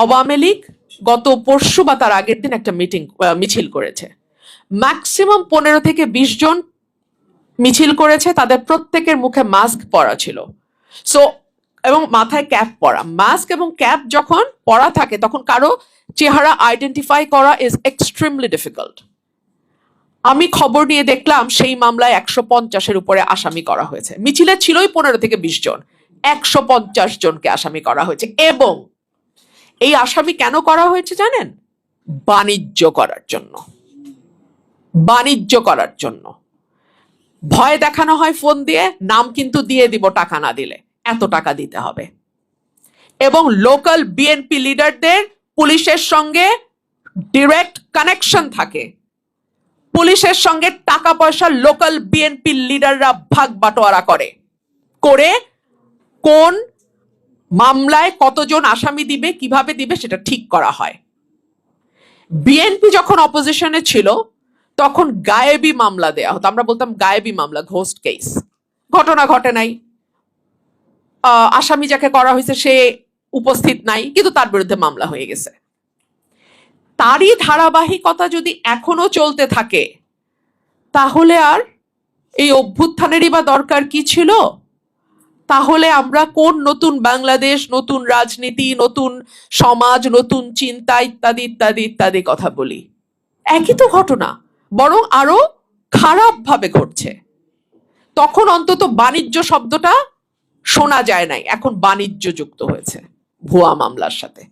আওয়ামী লীগ গত পরশু বা তার আগের দিন একটা মিছিল করেছে। ম্যাক্সিমাম 15 থেকে 20 জন মিছিল করেছে, তাদের প্রত্যেকের মুখে মাস্ক পরা ছিল। সো এবং মাথায় ক্যাপ পরা। মাস্ক এবং ক্যাপ যখন পরা থাকে তখন কারো চেহারা আইডেন্টিফাই করা ইজ এক্সট্রিমলি ডিফিকাল্ট। আমি খবর নিয়ে দেখলাম সেই মামলায় 150-এর উপরে আসামি করা হয়েছে। মিছিলে ছিলই 15 থেকে 20 জন, 150 জনকে আসামি করা হয়েছে। এবং এই আসামি কেন করা হয়েছে জানেন? বাণিজ্য করার জন্য। বাণিজ্য করার জন্য ভয় দেখানো হয় ফোন দিয়ে, নাম কিন্তু দিয়ে দিব টাকা না দিলে, এত টাকা দিতে হবে। এবং লোকাল বিএনপি লিডারদের পুলিশের সঙ্গে ডিরেক্ট কানেকশন থাকে, পুলিশের সঙ্গে টাকা পয়সা লোকাল বিএনপি লিডাররা ভাগ বাটোয়ারা করে কোন মামলায় কতজন আসামি দিবে, কিভাবে দিবে সেটা ঠিক করা হয়। বিএনপি যখন অপোজিশনে ছিল তখন গায়েবী মামলা দেয়া হতো, আমরা বলতাম গায়েবী মামলা, ঘোস্ট কেস। ঘটনা ঘটে নাই, আসামি যাকে করা হয়েছে সে উপস্থিত নাই, কিন্তু তার বিরুদ্ধে মামলা হয়ে গেছে। তারই ধারাবাহিকতা যদি এখনো চলতে থাকে তাহলে আর এই অভ্যুত্থানেরই বা দরকার কি ছিল? তাহলে আমরা কোন নতুন বাংলাদেশ, নতুন রাজনীতি, নতুন সমাজ, নতুন চিন্তা ইত্যাদি ইত্যাদি ইত্যাদি কথা বলি? একই তো ঘটনা, বরং আরো খারাপ ভাবে ঘটছে। তখন অন্তত বাণিজ্য শব্দটা শোনা যায় নাই, এখন বাণিজ্য যুক্ত হয়েছে ভুয়া মামলার সাথে।